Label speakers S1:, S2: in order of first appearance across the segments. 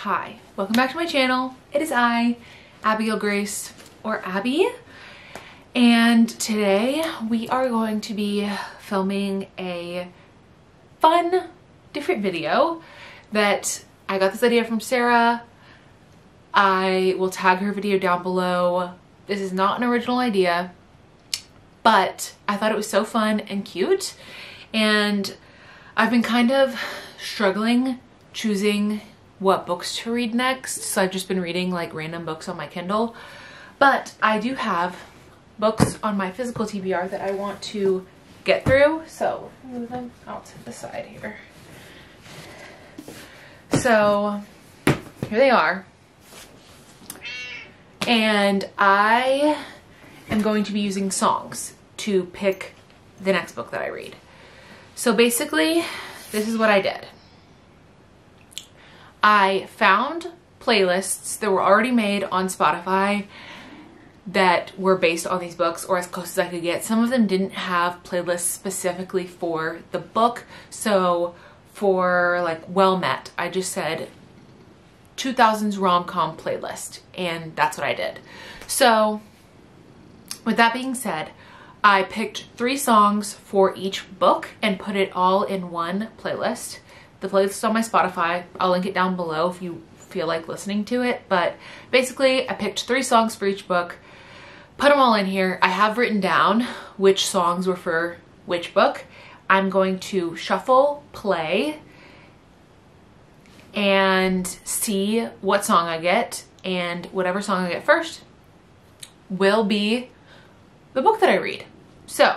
S1: Hi, welcome back to my channel. It is I, Abigail Grace, or Abby, and today we are going to be filming a fun, different video that I got this idea from Sarah. I will tag her video down below. This is not an original idea, but I thought it was so fun and cute, and I've been kind of struggling choosing what books to read next, so I've just been reading like random books on my Kindle, but I do have books on my physical TBR that I want to get through, so move them out to the side here. So here they are, and I am going to be using songs to pick the next book that I read. So basically, this is what I did. I found playlists that were already made on Spotify that were based on these books, or as close as I could get. Some of them didn't have playlists specifically for the book, so for like Well Met, I just said 2000s rom-com playlist, and that's what I did. So with that being said, I picked 3 songs for each book and put it all in one playlist. The playlist is on my Spotify. I'll link it down below if you feel like listening to it. But basically, I picked 3 songs for each book, put them all in here. I have written down which songs were for which book. I'm going to shuffle, play, and see what song I get. And whatever song I get first will be the book that I read. So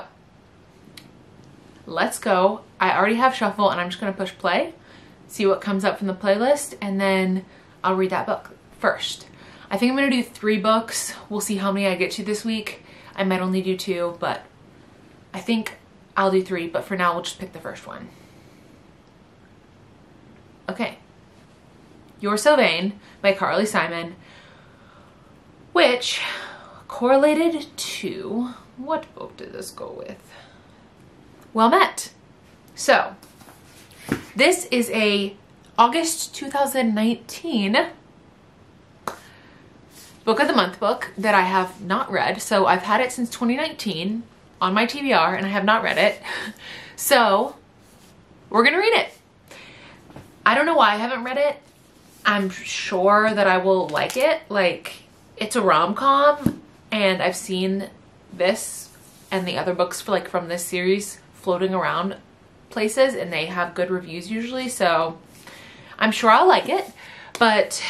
S1: let's go. I already have shuffle, and I'm just gonna push play, see what comes up from the playlist, and then I'll read that book first. I think I'm gonna do 3 books. We'll see how many I get to this week. I might only do 2, but I think I'll do 3, but for now we'll just pick the first one. Okay. You're So Vain by Carly Simon, which correlated to, what book did this go with? Well Met. So this is a August 2019 book of the month book that I have not read. So I've had it since 2019 on my TBR and I have not read it. So we're gonna read it. I don't know why I haven't read it. I'm sure that I will like it. Like, it's a rom-com, and I've seen this and the other books for from this series floating around places, and they have good reviews usually, so I'm sure I'll like it. But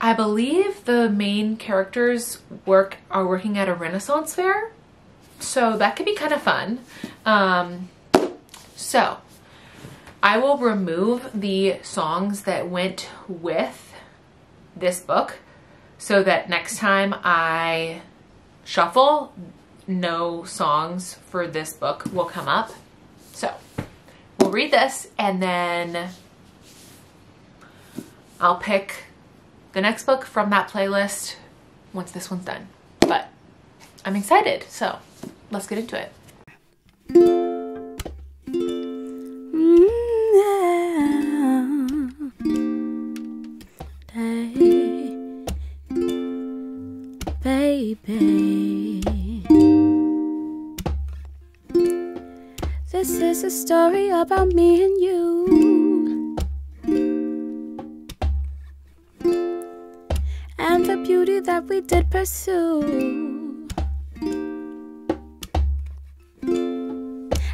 S1: I believe the main characters are working at a Renaissance fair, so that could be kind of fun. So I will remove the songs that went with this book so that next time I shuffle, no songs for this book will come up. So we'll read this, and then I'll pick the next book from that playlist once this one's done. But I'm excited, so let's get into it.
S2: Baby, this is a story about me and you, and the beauty that we did pursue,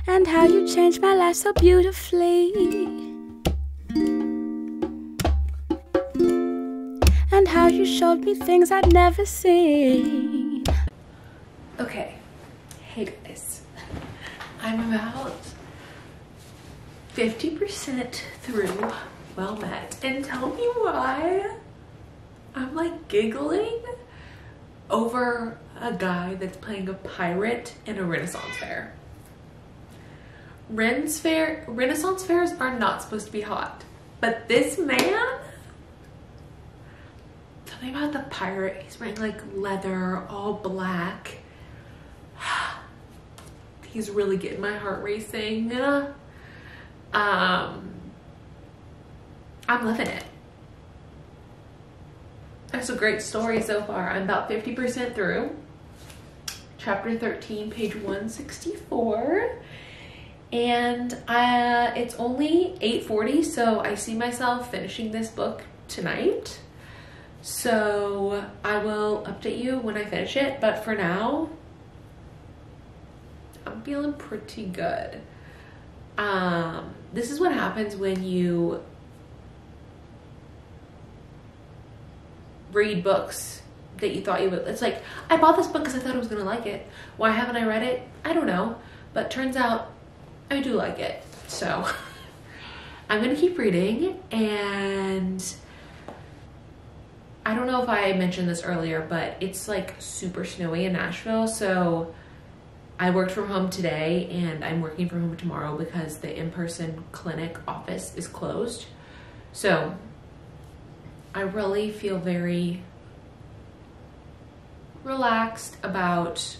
S2: and how you changed my life so beautifully, and how you showed me things I'd never seen.
S1: Okay, hey guys, I'm about 50% through Well Met, and tell me why I'm like giggling over a guy that's playing a pirate in a Renaissance fair. Renaissance fairs are not supposed to be hot, but this man, something about the pirate, he's wearing like leather, all black. He's really getting my heart racing. I'm loving it. That's a great story so far. I'm about 50% through. Chapter 13, page 164. And it's only 8:40, so I see myself finishing this book tonight. So I will update you when I finish it, but for now, I'm feeling pretty good. This is what happens when you read books that you thought you would. It's like, I bought this book because I thought I was gonna like it. Why haven't I read it? I don't know, but turns out I do like it. So I'm gonna keep reading, and I don't know if I mentioned this earlier, but it's like super snowy in Nashville, so I worked from home today and I'm working from home tomorrow because the in-person clinic office is closed. So I really feel very relaxed about,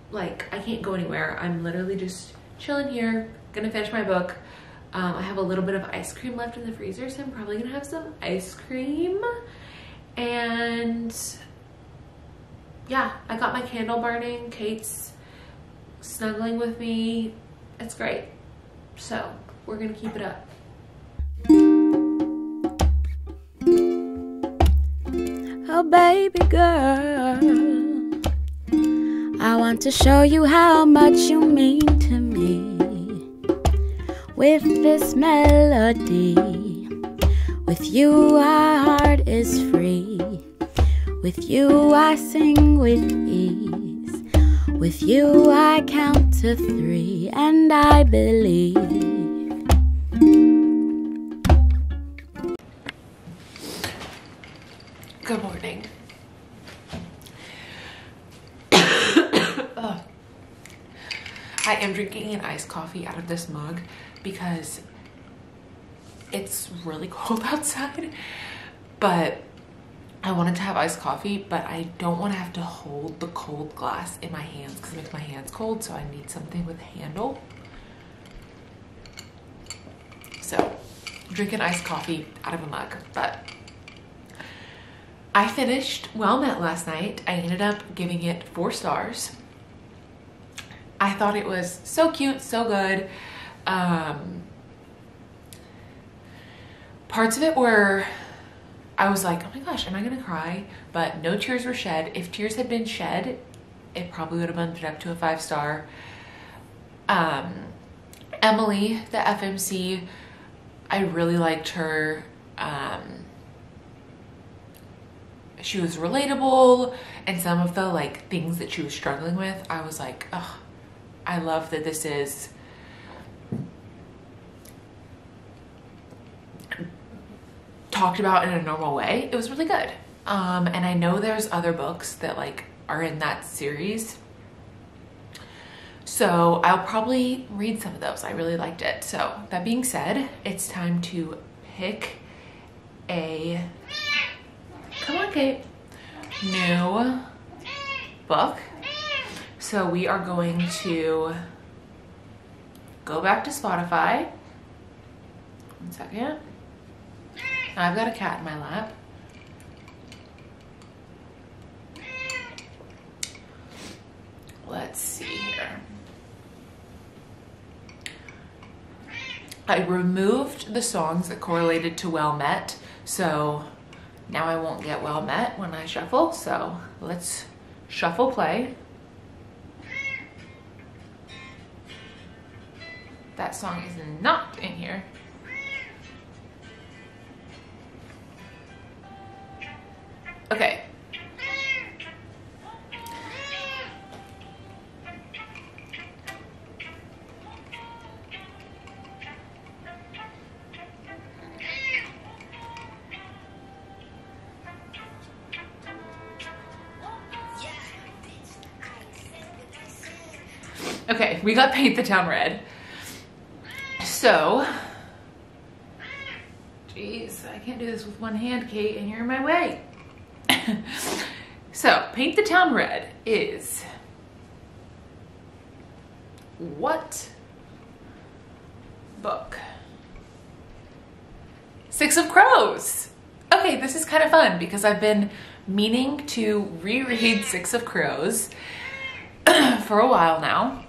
S1: like, I can't go anywhere. I'm literally just chilling here, gonna finish my book. I have a little bit of ice cream left in the freezer, so I'm probably gonna have some ice cream. And yeah, I got my candle burning. Kate's snuggling with me. It's great. So we're gonna keep it up.
S2: Oh baby girl, I want to show you how much you mean to me. With this melody, with you our heart is free. With you I sing with ease. With you I count to 3 and I believe.
S1: Good morning. I am drinking an iced coffee out of this mug because it's really cold outside, but I wanted to have iced coffee, but I don't want to have to hold the cold glass in my hands because it makes my hands cold, so I need something with a handle. So, drinking iced coffee out of a mug, but I finished Well Met last night. I ended up giving it 4 stars. I thought it was so cute, so good. Parts of it were, I was like, oh my gosh, am I gonna cry? But no tears were shed. If tears had been shed, it probably would have bumped it up to a 5-star. Emily, the FMC, I really liked her. She was relatable, and some of the like things that she was struggling with, I was like, oh, I love that this is talked about in a normal way. It was really good. And I know there's other books that like are in that series, so I'll probably read some of those. I really liked it. So that being said, it's time to pick a, come on Kate, new book. So we are going to go back to Spotify. 1 second. I've got a cat in my lap. Let's see here. I removed the songs that correlated to Well Met, so now I won't get Well Met when I shuffle. So let's shuffle play. That song is not in here. Okay. Okay, we got Paint the Town Red. So, geez, I can't do this with one hand, Kate, and you're in my way. So, Paint the Town Red is what book? Six of Crows. Okay, this is kind of fun because I've been meaning to reread Six of Crows for a while now.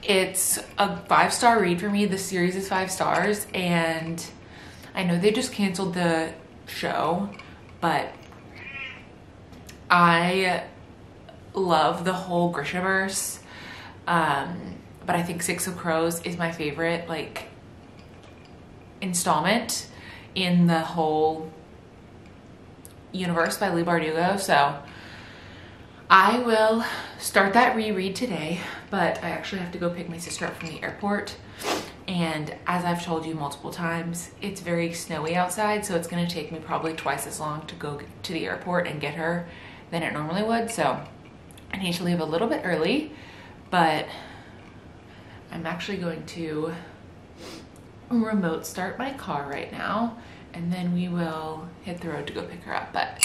S1: It's a 5-star read for me. The series is 5 stars, and I know they just canceled the show, but I love the whole Grishaverse. But I think Six of Crows is my favorite, like, installment in the whole universe by Leigh Bardugo. So I will start that reread today, but I actually have to go pick my sister up from the airport. And as I've told you multiple times, it's very snowy outside, so it's gonna take me probably twice as long to go to the airport and get her than it normally would. So I need to leave a little bit early, but I'm actually going to remote start my car right now, and then we will hit the road to go pick her up. But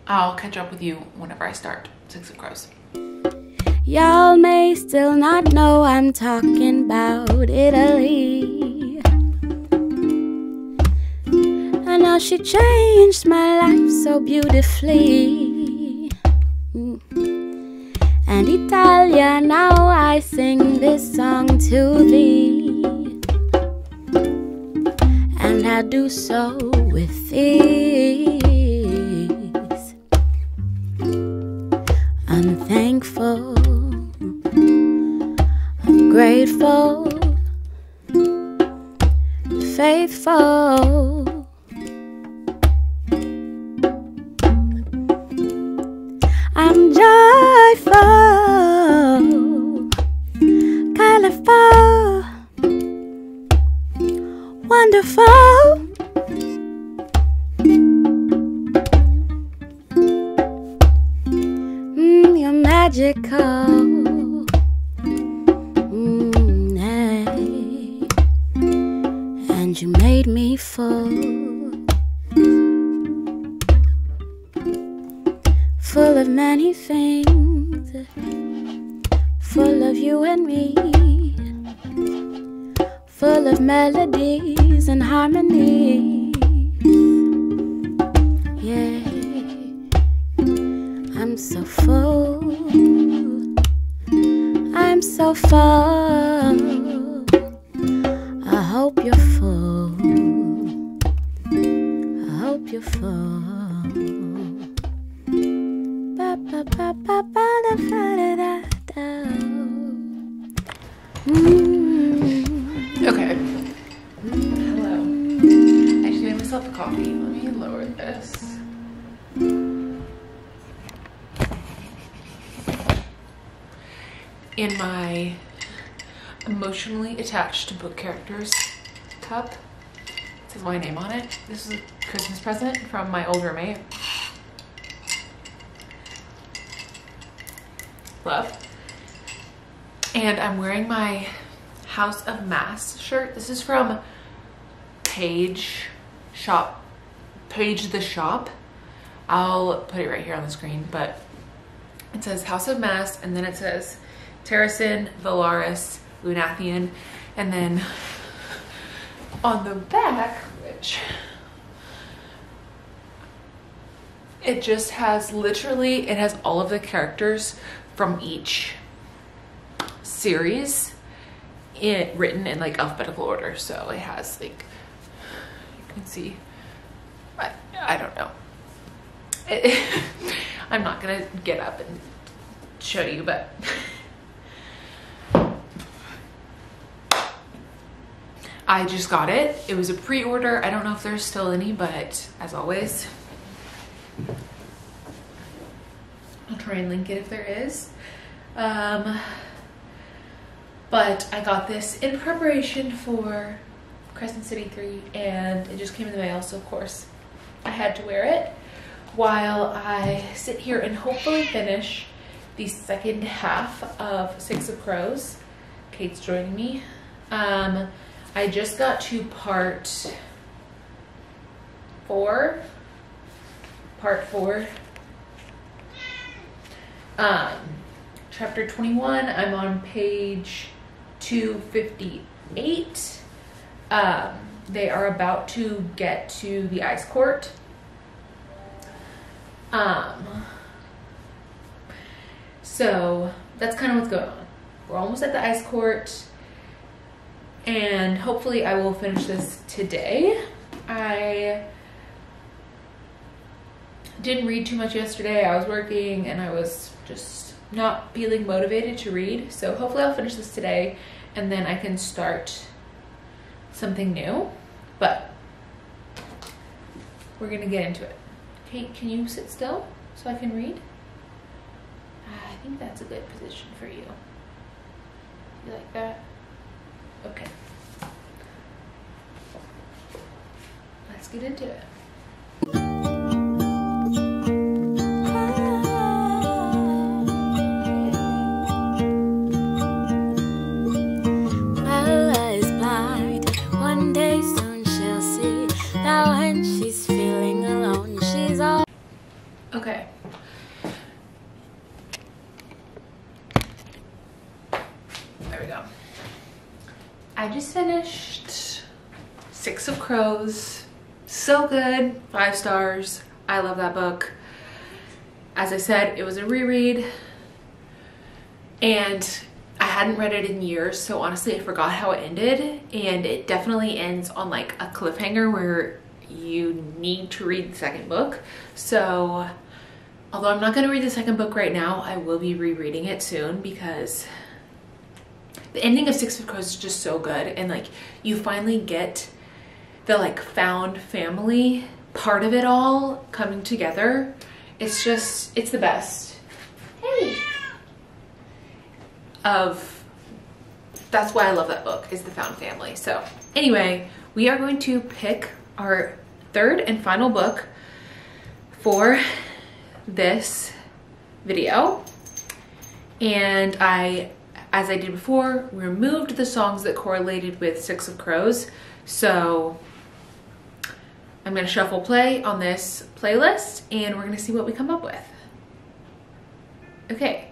S1: I'll catch up with you whenever I start Six of Crows.
S2: Y'all may still not know I'm talking about Italy. I know she changed my life so beautifully. And Italia, now I sing this song to thee, and I do so with ease. I'm thankful, I'm grateful, faithful. I'm joyful, colorful, wonderful. You're magical. Hey. And you made me full of many things, full of you and me, full of melodies and harmonies. Yeah, I'm so full, I'm so full. I hope you're full, I hope you're full.
S1: Okay. Hello. I just made myself a coffee. Let me lower this. In my emotionally attached to book characters cup, it says my name on it. This is a Christmas present from my old roommate. Love. And I'm wearing my House of Mass shirt. This is from Page the Shop. I'll put it right here on the screen, but it says House of Mass, and then it says Terracin, Valaris, Lunathian, and then on the back, which it just has literally, it has all of the characters from each series written in like alphabetical order. So it has like, you can see, I don't know. I'm not gonna get up and show you, but I just got it. It was a pre-order. I don't know if there's still any, but as always, I'll try and link it if there is. But I got this in preparation for Crescent City 3, and it just came in the mail, so of course I had to wear it while I sit here and hopefully finish the second half of Six of Crows. Kate's joining me. I just got to part 4. Chapter 21, I'm on page 258. They are about to get to the ice court. So that's kind of what's going on. We're almost at the ice court, and hopefully I will finish this today. I didn't read too much yesterday. I was working and I was just not feeling motivated to read. So hopefully I'll finish this today and then I can start something new. But we're gonna get into it. Kate, can you sit still so I can read? I think that's a good position for you. You like that? Okay. Let's get into it.
S2: Bella is blind. One day soon she'll see that when she's feeling alone, she's all.
S1: Okay. There we go. I just finished 6 of Crows. So good, 5 stars. I love that book. As I said, it was a reread and I hadn't read it in years, so honestly I forgot how it ended, and it definitely ends on like a cliffhanger where you need to read the second book. So although I'm not going to read the second book right now, I will be rereading it soon because the ending of 6 of Crows is just so good, and like you finally get the like found family part of it all coming together. It's just, it's the best. Hey. That's why I love that book, is the found family. So anyway, we are going to pick our third and final book for this video. And as I did before, removed the songs that correlated with 6 of Crows. So I'm gonna shuffle play on this playlist and we're gonna see what we come up with. Okay,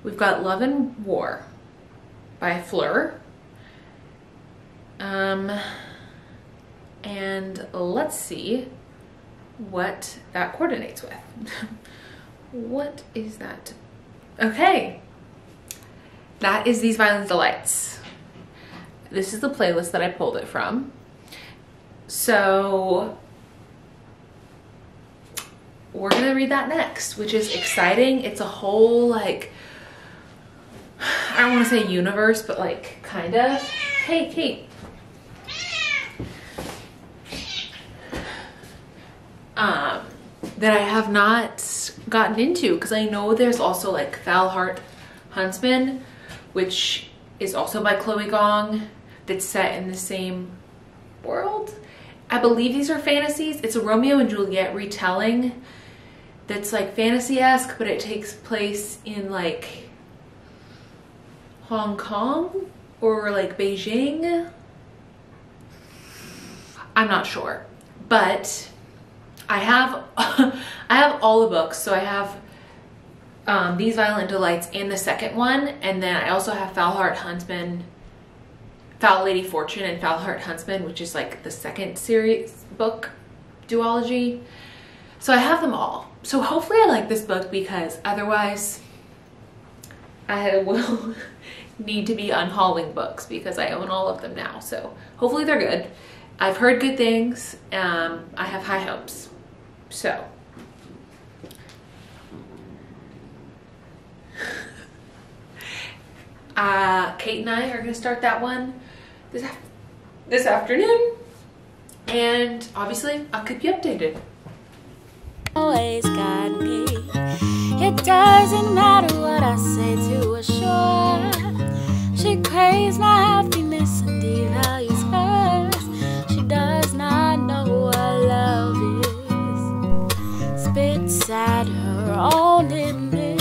S1: we've got Love and War by Fleur. And let's see what that coordinates with. What is that? Okay, that is These Violent Delights. This is the playlist that I pulled it from. So we're gonna read that next, which is exciting. It's a whole like, I don't want to say universe, but like kind of. Hey, Kate. That I have not gotten into, because I know there's also like Foul Heart Huntsman, which is also by Chloe Gong, that's set in the same world. I believe these are fantasies. It's a Romeo and Juliet retelling that's like fantasy-esque, but it takes place in like Hong Kong or like Beijing. I'm not sure, but I have I have all the books. So I have These Violent Delights and the second one, and then I also have Foul Heart Huntsman, Foul Lady Fortune and Foul Heart Huntsman, which is like the second series book duology. So I have them all. So hopefully I like this book, because otherwise I will need to be unhauling books because I own all of them now. So hopefully they're good. I've heard good things. I have high hopes. So Kate and I are going to start that one this afternoon, and obviously I'll keep you updated.
S2: Always got me. It doesn't matter what I say to assure. She craves my happiness and devalues hers. She does not know what love is. Spits at her own image.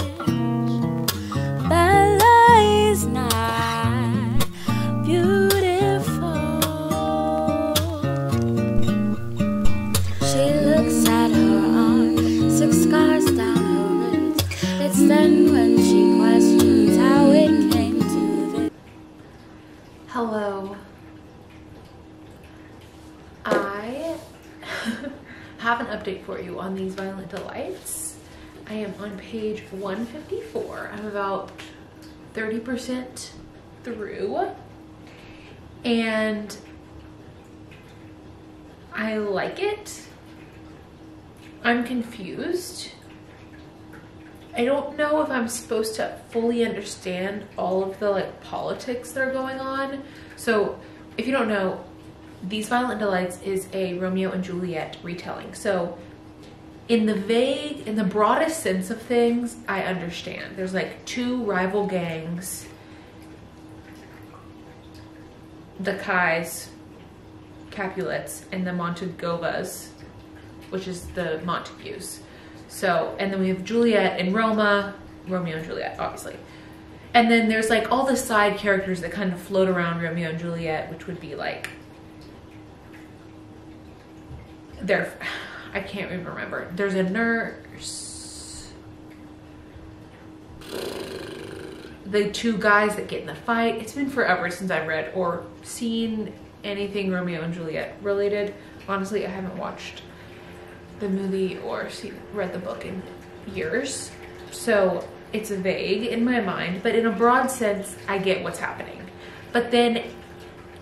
S2: Bella is not beautiful. She looks at her arm, 6 scars down her wrist. It's then when she questions how it came to this.
S1: have an update for you on these Violent Delights. I am on page 154. I'm about 30% through, and I like it. I'm confused. I don't know if I'm supposed to fully understand all of the like politics that are going on. So if you don't know, These Violent Delights is a Romeo and Juliet retelling. So in the broadest sense of things, I understand. There's like two rival gangs, the Kais, Capulets, and the Montegovas, which is the Montagues. So, and then we have Juliet and Romeo and Juliet, obviously. And then there's like all the side characters that kind of float around Romeo and Juliet, which would be like, I can't even remember. There's a nurse, the two guys that get in the fight. It's been forever since I've read or seen anything Romeo and Juliet related. Honestly, I haven't watched the movie or read the book in years, so it's vague in my mind, but in a broad sense I get what's happening. But then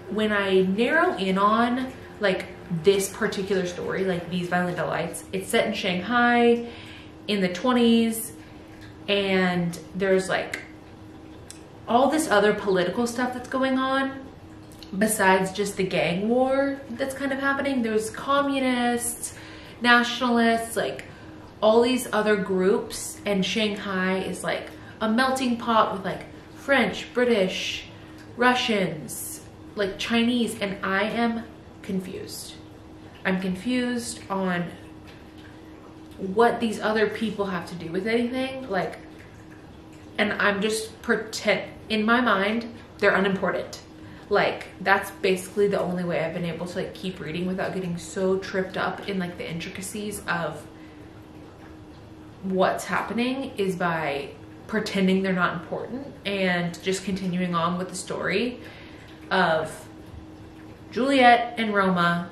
S1: when I narrow in on like this particular story, like These Violent Delights, it's set in Shanghai in the 20s, and there's like all this other political stuff that's going on besides just the gang war that's kind of happening. There's communists, nationalists, like all these other groups, and Shanghai is like a melting pot with like French, British, Russians, like Chinese, and I am confused. I'm confused on what these other people have to do with anything, like, and I'm just in my mind they're unimportant. Like, that's basically the only way I've been able to like keep reading without getting so tripped up in like the intricacies of what's happening, is by pretending they're not important and just continuing on with the story of Juliet and Roma.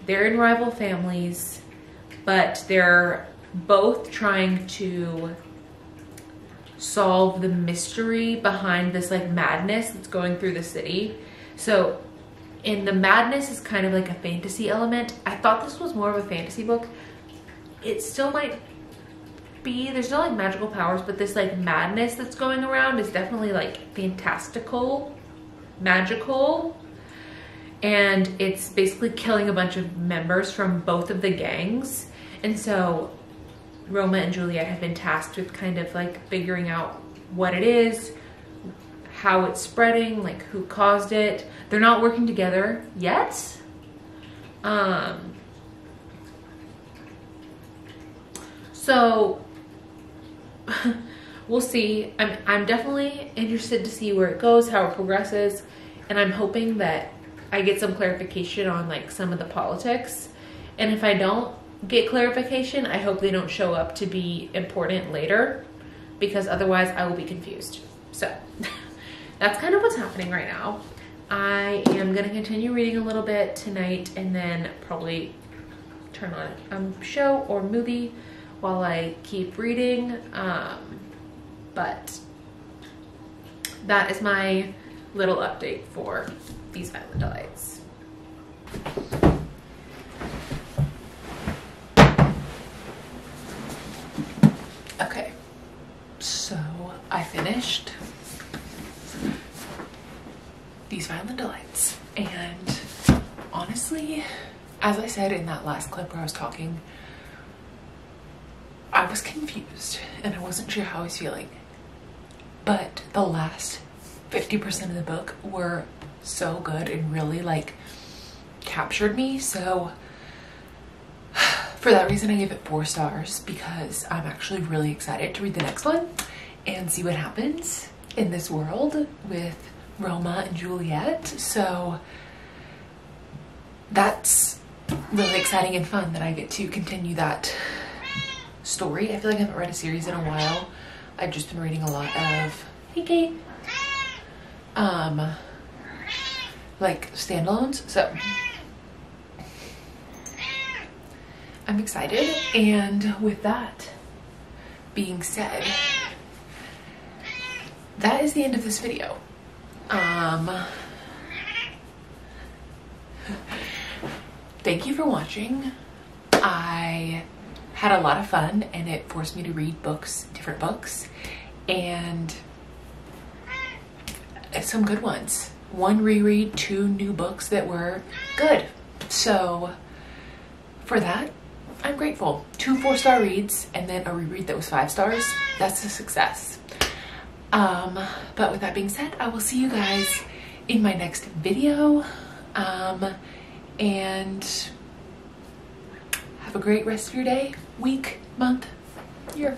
S1: They're in rival families, but they're both trying to solve the mystery behind this like madness that's going through the city. So in the madness is kind of like a fantasy element. I thought this was more of a fantasy book. It still might be, there's no like magical powers, but this like madness that's going around is definitely like fantastical, magical, and it's basically killing a bunch of members from both of the gangs. And so Roma and Juliet have been tasked with kind of like figuring out what it is, how it's spreading, like who caused it. They're not working together yet. So we'll see. I'm definitely interested to see where it goes, how it progresses, and I'm hoping that I get some clarification on like some of the politics. And if I don't get clarification, I hope they don't show up to be important later, because otherwise I will be confused. So that's kind of what's happening right now. I am gonna continue reading a little bit tonight and then probably turn on a show or movie while I keep reading. But that is my little update for These Violent Delights. Okay, so I finished These Violent Delights, and honestly, as I said in that last clip where I was talking, I was confused and I wasn't sure how I was feeling, but the last 50% of the book were so good and really like captured me. So for that reason, I gave it 4 stars, because I'm actually really excited to read the next one and see what happens in this world with Roma and Juliet. So that's really exciting and fun that I get to continue that story. I feel like I haven't read a series in a while. I've just been reading a lot of, hey Kate, like standalones. So I'm excited. And with that being said, that is the end of this video. Thank you for watching. I had a lot of fun and it forced me to read different books, and some good ones. 1 reread, 2 new books that were good. So for that, I'm grateful. 2 4-star reads and then a reread that was 5 stars. That's a success. But with that being said, I will see you guys in my next video. And have a great rest of your day, week, month, year.